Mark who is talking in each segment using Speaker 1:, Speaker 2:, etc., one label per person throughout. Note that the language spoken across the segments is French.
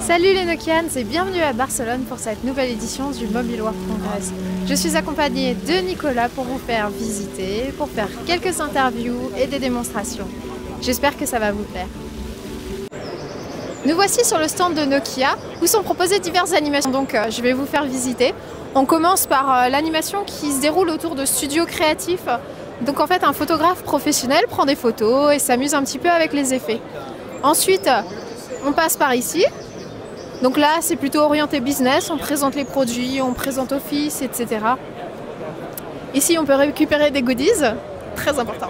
Speaker 1: Salut les Nokians et bienvenue à Barcelone pour cette nouvelle édition du Mobile World Congress. Je suis accompagnée de Nicolas pour vous faire visiter, pour faire quelques interviews et des démonstrations. J'espère que ça va vous plaire. Nous voici sur le stand de Nokia où sont proposées diverses animations, donc je vais vous faire visiter. On commence par l'animation qui se déroule autour de studios créatifs. Donc en fait un photographe professionnel prend des photos et s'amuse un petit peu avec les effets. Ensuite on passe par ici. Donc là, c'est plutôt orienté business, on présente les produits, on présente Office, etc. Ici, on peut récupérer des goodies, très important.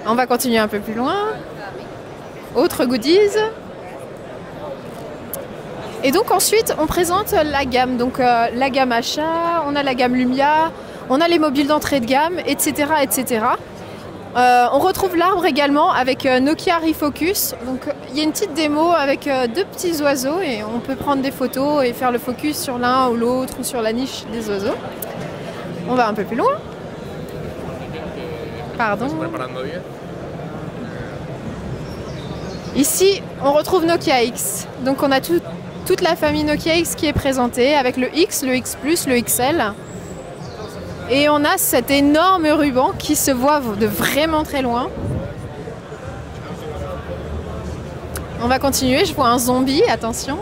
Speaker 1: On va continuer un peu plus loin. Autres goodies. Et donc ensuite, on présente la gamme. Donc la gamme achat, on a la gamme Lumia, on a les mobiles d'entrée de gamme, etc. etc. On retrouve l'arbre également avec Nokia Refocus. Donc il y a une petite démo avec deux petits oiseaux et on peut prendre des photos et faire le focus sur l'un ou l'autre ou sur la niche des oiseaux. On va un peu plus loin. Pardon. Ici, on retrouve Nokia X. Donc on a toute la famille Nokia X qui est présentée avec le X, le X+, le XL. Et on a cet énorme ruban qui se voit de vraiment très loin. On va continuer, je vois un zombie, attention.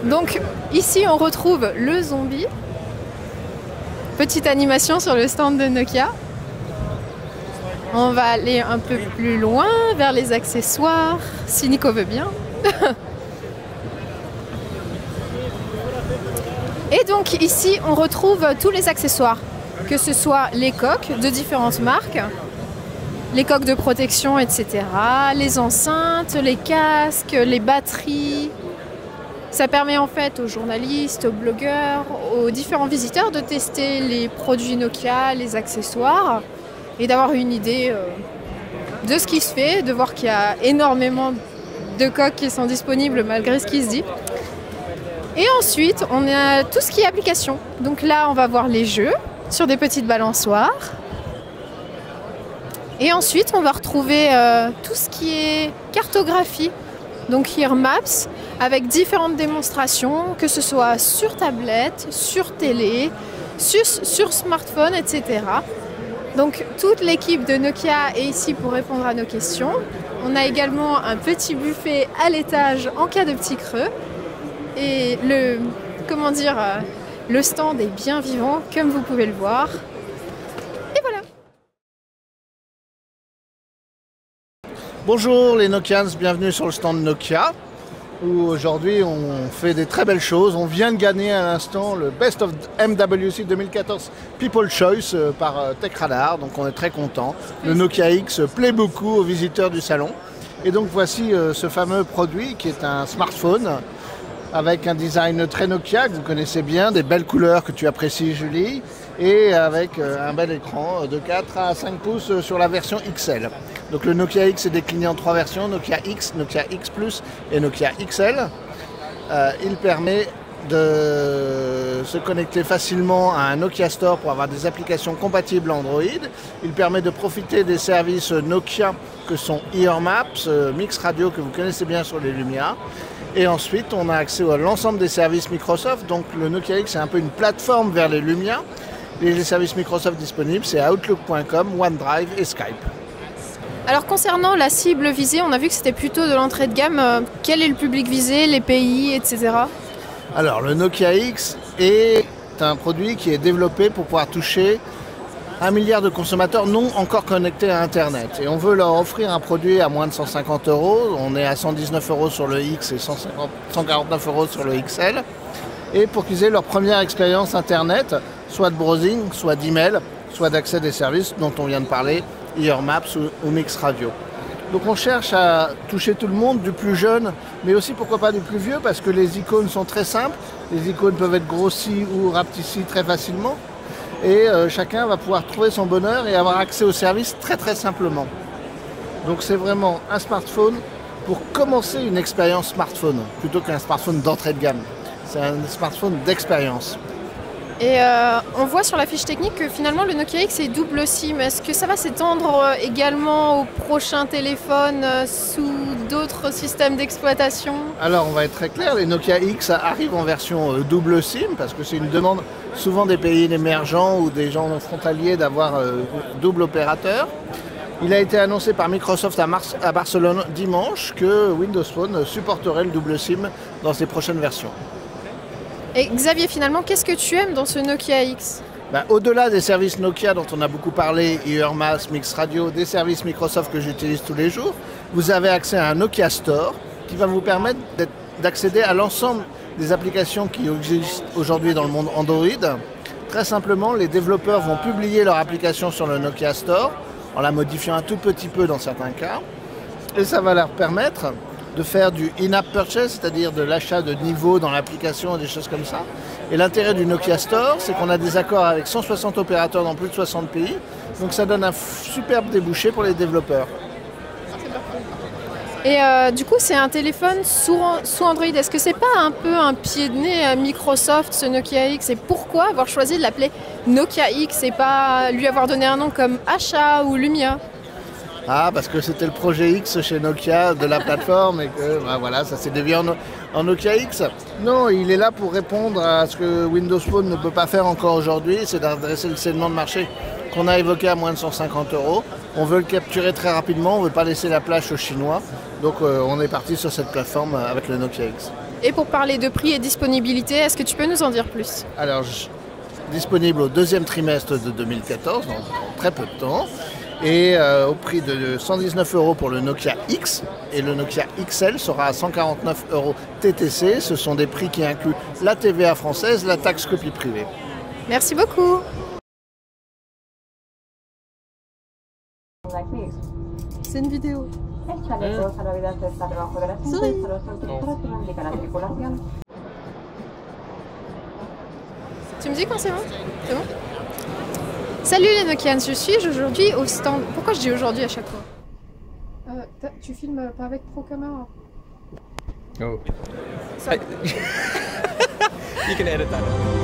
Speaker 1: Donc ici on retrouve le zombie. Petite animation sur le stand de Nokia. On va aller un peu plus loin vers les accessoires, si Nico veut bien. Et donc ici, on retrouve tous les accessoires, que ce soit les coques de différentes marques, les coques de protection, etc., les enceintes, les casques, les batteries. Ça permet en fait aux journalistes, aux blogueurs, aux différents visiteurs de tester les produits Nokia, les accessoires et d'avoir une idée de ce qui se fait, de voir qu'il y a énormément de coques qui sont disponibles malgré ce qui se dit. Et ensuite, on a tout ce qui est application. Donc là, on va voir les jeux sur des petites balançoires. Et ensuite, on va retrouver tout ce qui est cartographie. Donc Here Maps, avec différentes démonstrations, que ce soit sur tablette, sur télé, sur smartphone, etc. Donc toute l'équipe de Nokia est ici pour répondre à nos questions. On a également un petit buffet à l'étage en cas de petit creux. Et le stand est bien vivant, comme vous pouvez le voir. Et voilà.
Speaker 2: Bonjour les Nokians, bienvenue sur le stand Nokia, où aujourd'hui on fait des très belles choses. On vient de gagner à l'instant le Best of MWC 2014 People Choice par TechRadar, donc on est très content. Le Nokia X plaît beaucoup aux visiteurs du salon. Et donc voici ce fameux produit qui est un smartphone, avec un design très Nokia que vous connaissez bien, des belles couleurs que tu apprécies Julie, et avec un bel écran de 4 à 5 pouces sur la version XL. Donc le Nokia X est décliné en 3 versions, Nokia X, Nokia X Plus et Nokia XL. Il permet de se connecter facilement à un Nokia Store pour avoir des applications compatibles Android. Il permet de profiter des services Nokia que sont Here Maps, Mix Radio que vous connaissez bien sur les Lumia. Et ensuite, on a accès à l'ensemble des services Microsoft. Donc le Nokia X, c'est un peu une plateforme vers les Lumia. Les services Microsoft disponibles, c'est Outlook.com, OneDrive et Skype.
Speaker 1: Alors concernant la cible visée, on a vu que c'était plutôt de l'entrée de gamme. Quel est le public visé, les pays, etc.
Speaker 2: Alors le Nokia X est un produit qui est développé pour pouvoir toucher 1 milliard de consommateurs non encore connectés à Internet. Et on veut leur offrir un produit à moins de 150 €. On est à 119 € sur le X et 149 € sur le XL. Et pour qu'ils aient leur première expérience Internet, soit de browsing, soit d'email, soit d'accès des services dont on vient de parler, Here Maps ou Mix Radio. Donc on cherche à toucher tout le monde, du plus jeune, mais aussi pourquoi pas du plus vieux, parce que les icônes sont très simples. Les icônes peuvent être grossies ou rapetissies très facilement. Et chacun va pouvoir trouver son bonheur et avoir accès aux services très très simplement. Donc c'est vraiment un smartphone pour commencer une expérience smartphone, plutôt qu'un smartphone d'entrée de gamme. C'est un smartphone d'expérience.
Speaker 1: Et on voit sur la fiche technique que finalement le Nokia X est double SIM. Est-ce que ça va s'étendre également aux prochains téléphones sous d'autres systèmes d'exploitation?
Speaker 2: Alors on va être très clair, les Nokia X arrivent en version double SIM parce que c'est une demande souvent des pays émergents ou des gens frontaliers d'avoir double opérateur. Il a été annoncé par Microsoft à Barcelone dimanche que Windows Phone supporterait le double SIM dans ses prochaines versions.
Speaker 1: Et Xavier, finalement, qu'est-ce que tu aimes dans ce Nokia X?
Speaker 2: Au-delà des services Nokia dont on a beaucoup parlé, eHearMath, Mix Radio, des services Microsoft que j'utilise tous les jours, vous avez accès à un Nokia Store qui va vous permettre d'accéder à l'ensemble des applications qui existent aujourd'hui dans le monde Android. Très simplement, les développeurs vont publier leur application sur le Nokia Store en la modifiant un tout petit peu dans certains cas. Et ça va leur permettre de faire du in-app purchase, c'est-à-dire de l'achat de niveau dans l'application et des choses comme ça. Et l'intérêt du Nokia Store, c'est qu'on a des accords avec 160 opérateurs dans plus de 60 pays. Donc ça donne un superbe débouché pour les développeurs.
Speaker 1: Et du coup, c'est un téléphone sous Android. Est-ce que c'est pas un peu un pied de nez à Microsoft, ce Nokia X? Et pourquoi avoir choisi de l'appeler Nokia X et pas lui avoir donné un nom comme Asha ou Lumia?
Speaker 2: Ah, parce que c'était le projet X chez Nokia de la plateforme et que voilà, ça s'est dévié en Nokia X. Non, il est là pour répondre à ce que Windows Phone ne peut pas faire encore aujourd'hui, c'est d'adresser le segment de marché qu'on a évoqué à moins de 150 €. On veut le capturer très rapidement, on ne veut pas laisser la plage aux Chinois. Donc on est parti sur cette plateforme avec le Nokia X.
Speaker 1: Et pour parler de prix et disponibilité, est-ce que tu peux nous en dire plus?
Speaker 2: Alors, disponible au deuxième trimestre de 2014, dans très peu de temps. Et au prix de 119 € pour le Nokia X, et le Nokia XL sera à 149 € TTC. Ce sont des prix qui incluent la TVA française, la taxe copie privée.
Speaker 1: Merci beaucoup. C'est une vidéo. Tu me dis quand c'est bon? C'est bon? Salut les Nokians, je suis aujourd'hui au stand. Pourquoi je dis aujourd'hui à chaque fois? Tu filmes pas avec Pro Camera?
Speaker 3: Oh. You can edit that.